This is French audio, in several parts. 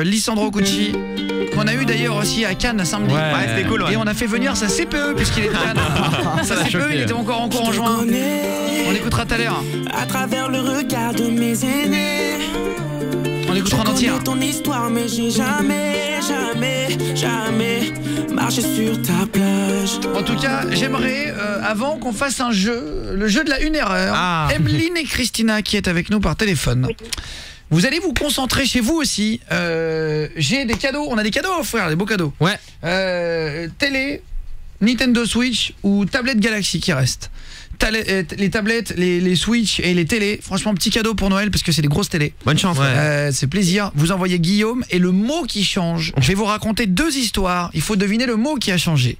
Lissandro Cucci, qu'on a eu d'ailleurs aussi à Cannes samedi. Ouais, c'était cool. Ouais. Et on a fait venir sa CPE puisqu'il est de Cannes. Sa CPE, il était encore en cours en juin. On l'écoutera tout à l'heure. À travers le regard de mes aînés. On l'écoutera en entier. Ton histoire, mais j'ai jamais marché sur ta plage. En tout cas, j'aimerais, avant qu'on fasse un jeu, le jeu de la 1 erreur, Emeline et Christina qui est avec nous par téléphone. Oui. Vous allez vous concentrer chez vous aussi. J'ai des cadeaux, on a des cadeaux à offrir, des beaux cadeaux. Ouais. Télé, Nintendo Switch ou tablette Galaxy qui reste. Les tablettes, les Switch et les télés, franchement petit cadeau pour Noël parce que c'est des grosses télés. Bonne chance. C'est plaisir. Vous envoyez Guillaume et le mot qui change. Je vais vous raconter 2 histoires. Il faut deviner le mot qui a changé.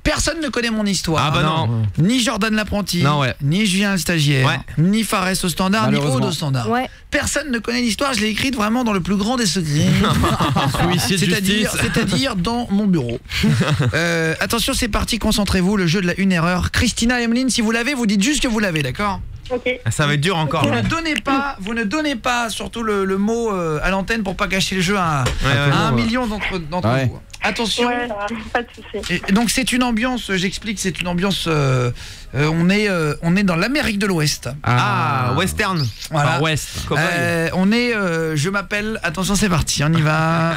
Personne ne connaît mon histoire. Ah bah non. Ni Jordan l'apprenti, ni Julien le stagiaire, ni Fares au standard, ni Aude au standard. Personne ne connaît l'histoire. Je l'ai écrite vraiment dans le plus grand des secrets. C'est-à-dire dans mon bureau. Attention, c'est parti. Concentrez-vous. Le jeu de la 1 erreur. Christina et Emeline, si vous l'avez, vous dites juste que vous l'avez, d'accord? Ok. Ça va être dur encore. Vous ne donnez pas surtout le mot à l'antenne pour pas gâcher le jeu à 1 million d'entre vous. Attention. Ouais, pas de souci. Et donc c'est une ambiance, j'explique, c'est une ambiance on est dans l'Amérique de l'Ouest. Western. Voilà. West. On est je m'appelle, attention, c'est parti, on y va.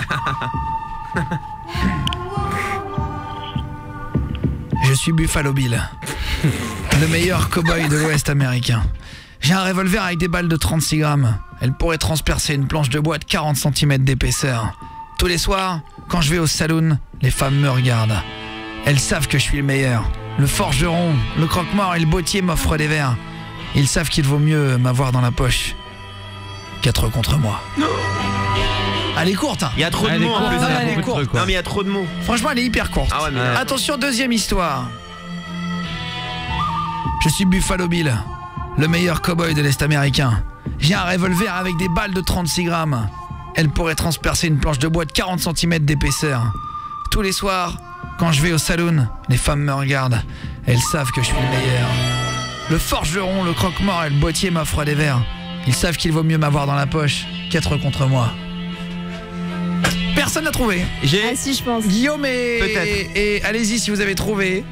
Je suis Buffalo Bill, le meilleur cow-boy de l'Ouest américain. J'ai un revolver avec des balles de 36 grammes. Elle pourrait transpercer une planche de bois de 40 cm d'épaisseur. Tous les soirs, quand je vais au saloon, les femmes me regardent. Elles savent que je suis le meilleur. Le forgeron, le croque-mort et le bottier m'offrent des verres. Ils savent qu'il vaut mieux m'avoir dans la poche. 4 contre moi. Elle est courte. Il y a trop de mots en plus. Elle est courte. Non mais il y a trop de mots. Franchement, elle est hyper courte. Attention, deuxième histoire. Je suis Buffalo Bill, le meilleur cow-boy de l'Est américain. J'ai un revolver avec des balles de 36 grammes. Elle pourrait transpercer une planche de bois de 40 cm d'épaisseur. Tous les soirs, quand je vais au saloon, les femmes me regardent. Elles savent que je suis le meilleur. Le forgeron, le croque-mort et le bottier m'offrent des verres. Ils savent qu'il vaut mieux m'avoir dans la poche. 4 contre moi. Personne n'a trouvé. Si, je pense. Guillaume et allez-y si vous avez trouvé.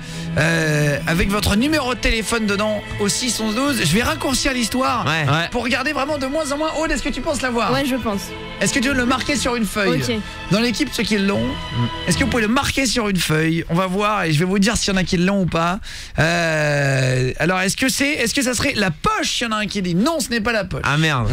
Avec votre numéro de téléphone dedans au 612. Je vais raccourcir l'histoire pour regarder vraiment de moins en moins. Aude, est-ce que tu penses l'avoir? Ouais, je pense. Est-ce que tu veux le marquer sur une feuille? Dans l'équipe, ceux qui l'ont, est-ce que vous pouvez le marquer sur une feuille? On va voir et je vais vous dire s'il y en a qui l'ont ou pas. Alors, est-ce que ça serait la poche? Il y en a un qui dit non, ce n'est pas la poche. Ah merde.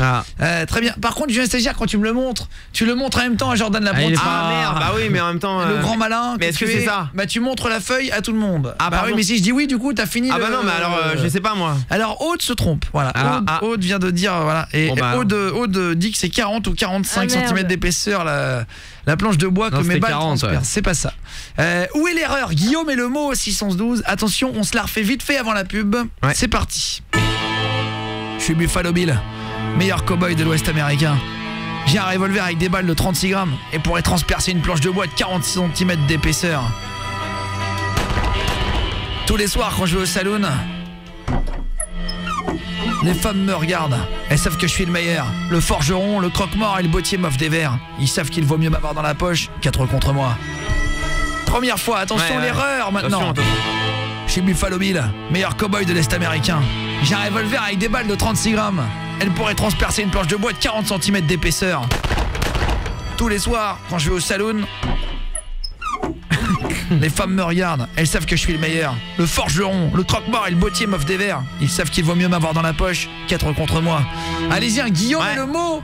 Très bien. Par contre, Julien Stagiaire, quand tu me le montres, tu le montres en même temps à Jordan Lapont. Merde. Bah oui, mais en même temps. Le grand malin. Mais est-ce que c'est ça? Bah tu montres la feuille à tout le monde. Bah oui, mais si je dis oui, du coup, t'as fini. Bah non, mais alors je sais pas moi. Alors Aude se trompe. Voilà. Aude vient de dire voilà. Et Aude dit que c'est 40 ou 45 cm d'épaisseur la planche de bois que mes balles transpercent. C'est pas ça. Où est l'erreur? Guillaume et le mot 612. Attention, on se la refait vite fait avant la pub. C'est parti. Je suis Buffalo Bill, meilleur cow-boy de l'Ouest américain. J'ai un revolver avec des balles de 36 grammes et pourrait transpercer une planche de bois de 40 cm d'épaisseur. Tous les soirs quand je vais au saloon, les femmes me regardent. Elles savent que je suis le meilleur. Le forgeron, le croque-mort et le bottier m'offrent des verres. Ils savent qu'il vaut mieux m'avoir dans la poche. 4 contre moi. Première fois, attention l'erreur maintenant. Je suis Buffalo Bill, meilleur cow-boy de l'Est américain. J'ai un revolver avec des balles de 36 grammes. Elle pourrait transpercer une planche de bois de 40 cm d'épaisseur. Tous les soirs, quand je vais au saloon, les femmes me regardent. Elles savent que je suis le meilleur. Le forgeron, le croque-mort et le bottier m'offrent des verres. Ils savent qu'il vaut mieux m'avoir dans la poche. 4 contre moi. Allez-y, Guillaume et le mot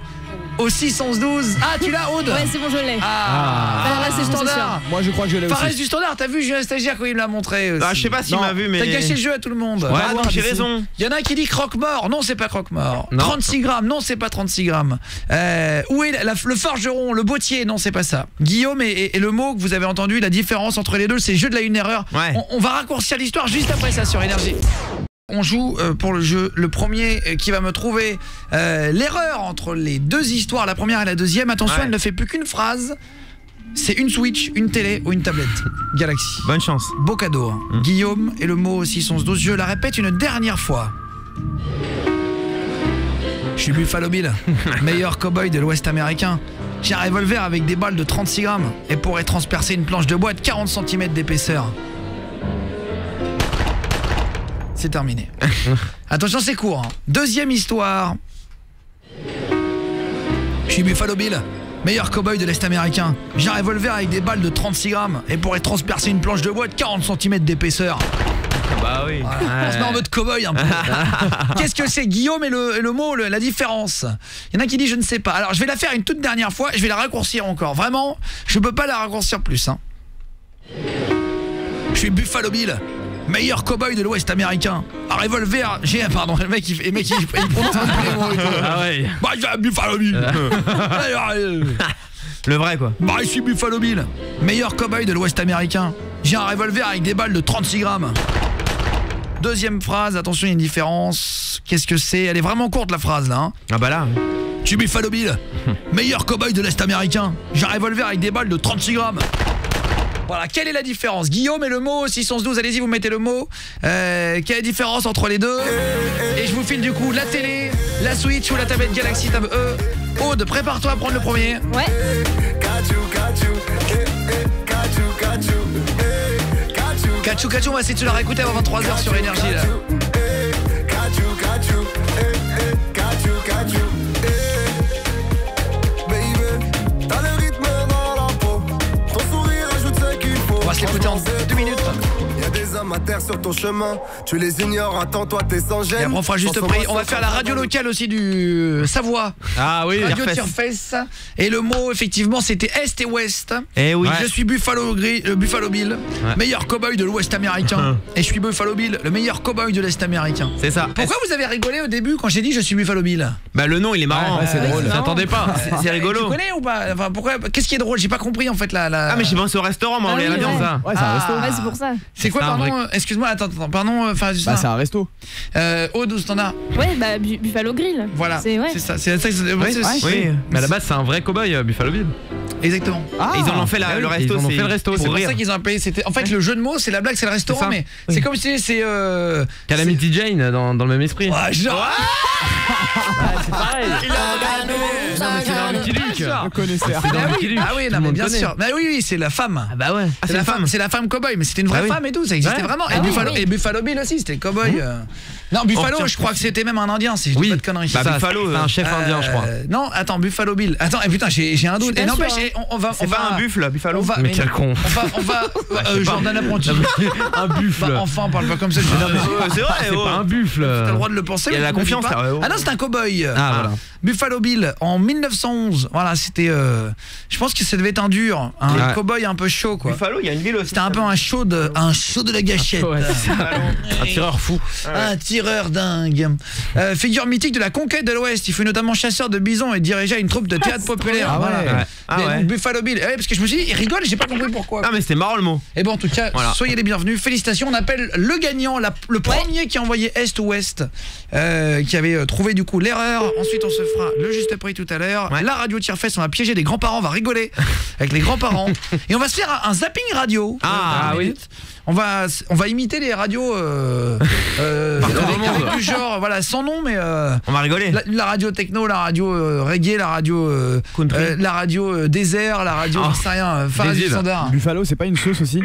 au 612. Ah, tu l'as, Aude? Ouais, c'est bon, je l'ai. Fares du standard. Moi, je crois que je l'ai aussi. Fares du standard, t'as vu Julien Stagiaire quand il me l'a montré aussi. Je sais pas s'il m'a vu, mais. T'as gâché le jeu à tout le monde. Ouais, donc j'ai raison. Il y en a un qui dit croque-mort. Non, c'est pas croque-mort. 36 grammes. Non, c'est pas 36 grammes. Où est le forgeron, le bottier? Non, c'est pas ça. Guillaume et le mot que vous avez entendu, la différence entre les deux, c'est le jeu de la 1 erreur. On va raccourcir l'histoire juste après ça sur Énergie. On joue pour le jeu. Le premier qui va me trouver l'erreur entre les deux histoires, la première et la deuxième. Attention, elle ne fait plus qu'une phrase. C'est une Switch, une télé ou une tablette Galaxy. Bonne chance. Beau cadeau. Guillaume et le mot 612. Je la répète une dernière fois. Je suis Buffalo Bill, meilleur cow-boy de l'Ouest américain. J'ai un revolver avec des balles de 36 grammes et pourrait transpercer une planche de bois de 40 cm d'épaisseur. C'est terminé. Attention, c'est court. Hein. Deuxième histoire. Je suis Buffalo Bill, meilleur cow-boy de l'Est américain. J'ai un revolver avec des balles de 36 grammes et pourrait transpercer une planche de bois de 40 cm d'épaisseur. Bah oui. Voilà. On se met en mode cow-boy un peu. Qu'est-ce que c'est, Guillaume, et le mot, la différence? Il y en a qui dit je ne sais pas. Alors je vais la faire une toute dernière fois, je vais la raccourcir encore. Vraiment, je peux pas la raccourcir plus. Hein. Je suis Buffalo Bill, meilleur cow-boy de l'Ouest américain. Un revolver, pardon, le mec il prononce un peu les mots et tout. Ah ouais. Bah je suis Buffalo Bill. Le vrai quoi. Bah je suis Buffalo Bill, meilleur cow-boy de l'Ouest américain. J'ai un revolver avec des balles de 36 grammes. Deuxième phrase, attention, il y a une différence. Qu'est-ce que c'est? Elle est vraiment courte la phrase là. Hein. Ah bah là. Je suis Buffalo Bill, meilleur cow-boy de l'Est américain. J'ai un revolver avec des balles de 36 grammes. Voilà, quelle est la différence? Guillaume et le mot 612, allez-y, vous mettez le mot. Quelle est la différence entre les deux? Et je vous file du coup la télé, la Switch ou la tablette Galaxy Tab E. Aude, prépare-toi à prendre le premier. Ouais. Kachou, on va essayer de se la réécouter avant 23h sur Énergie là. On va se l'écouter en 2 minutes. Amateurs sur ton chemin, tu les ignores, attends-toi, t'es sans gêne. Et après on fera juste prix. On va faire la radio locale aussi du Savoie. Ah oui, Radio Tirefest. Et le mot effectivement c'était Est et Ouest. Eh oui. Je suis Buffalo Bill, meilleur cow-boy de l'Ouest américain. Et je suis Buffalo Bill, le meilleur cow-boy de l'Est américain. C'est ça. Pourquoi vous avez rigolé au début quand j'ai dit je suis Buffalo Bill? Bah le nom il est marrant. Ouais, c'est drôle. J'attendais pas. C'est rigolo. Tu connais ou pas? Enfin pourquoi? Qu'est-ce qui est drôle? J'ai pas compris en fait la. Ah mais j'ai pensé au restaurant moi, on est oui, ça. Ouais, c'est un resto. Ouais, c'est pour ça. C'est quoi, pardon? Excuse-moi, attends, pardon. Enfin, Bah, c'est un resto. Aude, où t'en as? Ouais, bah Buffalo Grill. Voilà. C'est ça. C'est ça. Oui. Mais à la base c'est un vrai cow-boy Buffalo Bill. Exactement. Ah, Et ils en ont fait le resto. C'est pour pour rire. ça qu'ils ont appelé. En fait, le jeu de mots, c'est la blague, c'est le restaurant, ça. mais c'est comme si c'est. Calamity Jane dans le même esprit. Ouais, genre. C'est pareil. C'est dans Lucky Luke. Le connaisseur. C'est dans Lucky Luke. Ah oui, non, mais bien sûr. Mais oui, c'est la femme. Ah bah ouais. C'est la femme. C'est la femme cowboy, mais c'était une vraie Ah oui. femme et tout, ça existait Ouais. vraiment. Ah oui. Et Buffalo Bill aussi, c'était cowboy. Non, Buffalo, Oh, je crois que c'était même un indien, si je dis pas de conneries. Bah, Buffalo, c'est un chef indien, je crois. Non, attends, Buffalo Bill. Attends, putain, j'ai un doute. Je Et suis pas n'empêche, sûre, on va. C'est pas un buffle, Buffalo. Mais quel con. On va. Jordan apprenti. Un buffle. Bah, enfin, parle pas comme ça. C'est vrai, Ah, c'est pas un buffle. T'as le droit de le penser. Il y a mais la tu me le dis confiance, pas. là, ouais. Ah non, c'est un cowboy. Ah voilà. Buffalo Bill en 1911. Voilà, c'était. Je pense que ça devait être un dur, un Ouais. cowboy un peu chaud, quoi. Buffalo, il y a une ville aussi. C'était un peu un show de la gâchette. Ouais, c'est ça. Un tireur fou. Un tireur dingue. Figure mythique de la conquête de l'Ouest. Il fut notamment chasseur de bisons et dirigea une troupe de théâtre populaire. Ah ouais. Voilà. Ouais. Ah Mais ouais. donc, Buffalo Bill. Ouais, parce que je me suis dit, il rigole et j'ai pas compris pourquoi. Ah mais c'était marrant le mot. Et bon, en tout cas, Voilà. soyez les bienvenus. Félicitations. On appelle le gagnant, le premier qui a envoyé Est ou Ouest, qui avait trouvé du coup l'erreur. Ensuite, on se fera le juste prix tout à l'heure. Ouais. La radio Tirefest, on va piéger des grands-parents, on va rigoler avec les grands-parents. Et on va se faire un zapping radio. Ah, dans oui. minutes. On va imiter les radios avec du genre, voilà, sans nom, mais On va rigoler. la radio techno, la radio reggae, la radio Country. la radio désert, la radio, Oh. j'en sais rien, Faraz Des du îles. standard. Buffalo, c'est pas une sauce aussi?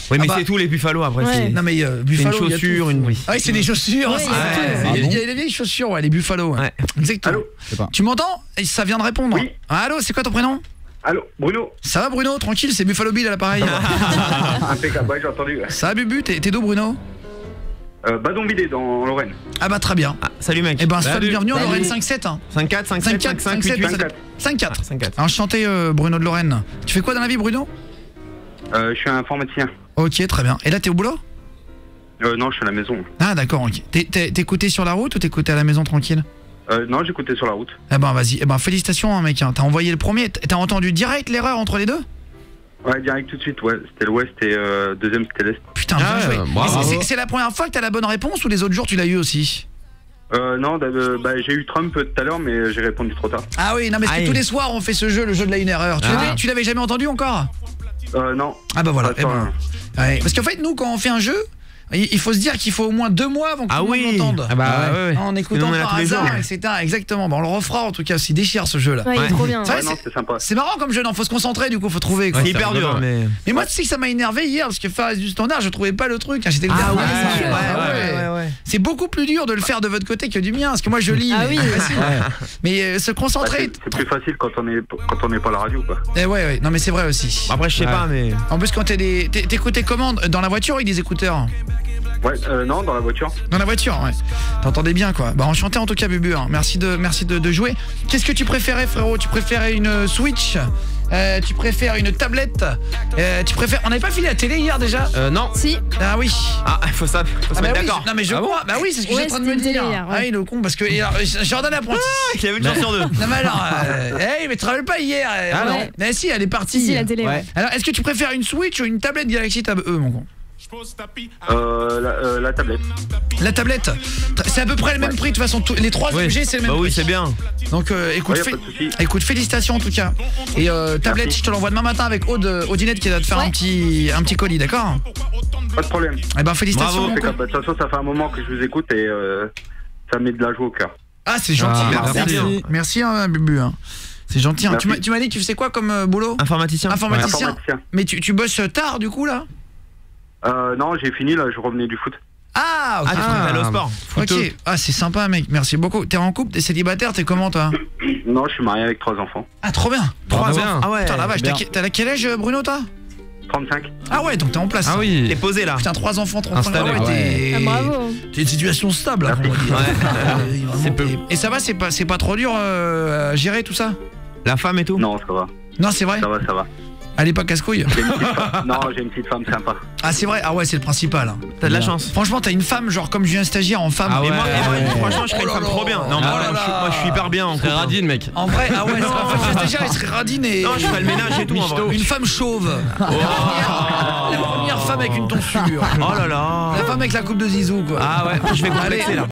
Oui mais Ah bah. c'est tout les Buffalo après. Ouais. c'est- Non mais Buffalo, une il y a chaussure, tout. une- oui. Ah oui, c'est des chaussures. Ouais, c'est- il y a tout. il y a- Ah il y a des vieilles chaussures, ouais, les Buffalo. Ouais. Ouais. Exactement. Allô Je sais pas. Tu m'entends? Ça vient de répondre. Oui. Ah, allô, c'est quoi ton prénom? Allô, Bruno. Ça va Bruno? Tranquille, c'est Buffalo Bill à l'appareil. Impeccable, ouais, j'ai entendu. Ça va Bubu? T'es d'où Bruno? Badonvillé dans Lorraine. Ah bah très bien. Ah, salut mec. Eh ben sois le Salut. bienvenu en Salut. Lorraine 5-7 hein. 5-4, 5-7, 5-4, 5-5, 8-8. 5-4. 5-4. 5-4. Enchanté Bruno de Lorraine. Tu fais quoi dans la vie Bruno? Je suis un informaticien. Ok, très bien. Et là t'es au boulot? Non, je suis à la maison. Ah d'accord, ok. T'es écouté sur la route ou t'es écouté à la maison tranquille? Non, j'écoutais sur la route. Eh ben vas-y, eh ben félicitations hein, mec, hein. T'as envoyé le premier, t'as entendu direct l'erreur entre les deux? Ouais, direct tout de suite, ouais. C'était l'ouest et deuxième, c'était l'est. Putain, Ah bien ouais, joué. bravo. Et c'est la première fois que t'as la bonne réponse ou les autres jours tu l'as eu aussi? Non, j'ai eu Trump tout à l'heure, mais j'ai répondu trop tard. Ah oui, non mais parce que Aïe. tous les soirs on fait ce jeu, le jeu de la une erreur. Tu l'avais jamais entendu encore? Non. Ah bah voilà. Pas eh sur ben, ouais. Parce qu'en fait nous quand on fait un jeu, il faut se dire qu'il faut au moins 2 mois avant que tout le monde l'entende. Ah bah ouais. En écoutant Sinon, on est là par tous les hasard, jours, ouais. etc. Exactement. Bon, on le refera en tout cas, s'il déchire ce jeu-là. Ouais, il est trop bien. C'est vrai, Ouais, non, c'est sympa. c'est marrant comme jeu, non, faut se concentrer, du coup, faut trouver. Quoi. C'est hyper dur, mais... Mais moi, tu sais que ça m'a énervé hier parce que faire du standard, je trouvais pas le truc. J'étais Ah énervé. ouais. C'est beaucoup plus dur de le faire de votre côté que du mien, parce que moi je lis. Ah mais oui. c'est facile. Mais se Bah, concentrer. c'est plus facile quand on n'est pas à la radio, quoi. Ouais, non mais c'est vrai aussi. Après, je sais pas, mais... En plus, quand t'écoutais comment? Dans la voiture avec des écouteurs? Ouais, non, dans la voiture. Dans la voiture, ouais. T'entendais bien, quoi. Bah, enchanté en tout cas, Bubu. Hein. Merci de jouer. Qu'est-ce que tu préférais, frérot? Tu préférais une Switch? Tu préfères une tablette? Tu préfères... On n'avait pas filé la télé hier déjà? Non. Si. Ah oui. Ah, faut se Ah bah mettre oui, d'accord. non mais je crois. Bah oui, c'est ce que Ouais, j'étais en train de me c'était une dire. télé hier, ouais. Ah oui, le con, parce que Jordan apprenti. Il avait une chance sur 2. Non mais alors, mais tu te rappelles pas hier? Ah non. Mais si, elle est partie. Si, la télé. Ouais. Alors, est-ce que tu préfères une Switch ou une tablette Galaxy Tab E, mon con? La tablette. La tablette, c'est à peu près le même prix de toute façon. Les 3 objets, c'est le même Bah oui, prix. c'est bien. Donc écoute, Ouais, y a pas de souci. écoute, félicitations en tout cas. Et tablette, je te l'envoie demain matin avec Audinette qui va te faire un petit colis, d'accord? Pas de problème. Eh ben félicitations. Bravo, mon con. De toute façon, ça fait un moment que je vous écoute et ça me met de la joie au cœur. Ah, c'est gentil. Ah, merci. Merci, hein, Bubu. Hein. C'est gentil. Hein. Merci. Tu m'as dit que tu faisais quoi comme boulot? Informaticien. Informaticien. Informaticien. Mais tu bosses tard du coup là? Non, j'ai fini là, je revenais du foot. Ah, ok. Ah, tu préfères aller au sport. Ok. Ah, c'est sympa, mec. Merci beaucoup. T'es en couple? T'es célibataire? T'es comment, toi? Non, je suis marié avec 3 enfants. Ah, trop bien. 3 bien. ans. Ah ouais. Putain, la vache. bien. T'as quel âge, Bruno, toi? 35. Ah ouais, donc t'es en place. Ah T'es oui. posé là. Putain, 3 enfants, 35 ans. Installé, Ouais, Ah, bravo. t'es une situation stable, là, on va dire. Ouais. C'est peu. Et ça va, c'est pas trop dur à gérer tout ça? La femme et tout. Non, ça va. Non, c'est vrai? Ça va. Elle est pas casse-couille? Non, j'ai une petite femme sympa. Ah, c'est vrai? Ah ouais, c'est le principal. Hein. T'as de la chance. Franchement, t'as une femme, genre comme Julien Stagiaire en femme. Ah Et ouais. moi, franchement, je serais une Oh là femme là. trop bien. Non, Ah là là. moi, je suis hyper bien en Très couple. radine, mec. En vrai, ah ouais, c'est vrai. Julien Stagiaire, il serait radine et... Non, je ferais le ménage et tout. en vrai. Une femme chauve. La première femme avec une tonsure. Oh là là. La femme avec la coupe de Zizou, quoi. Ah ouais, je vais complexer là.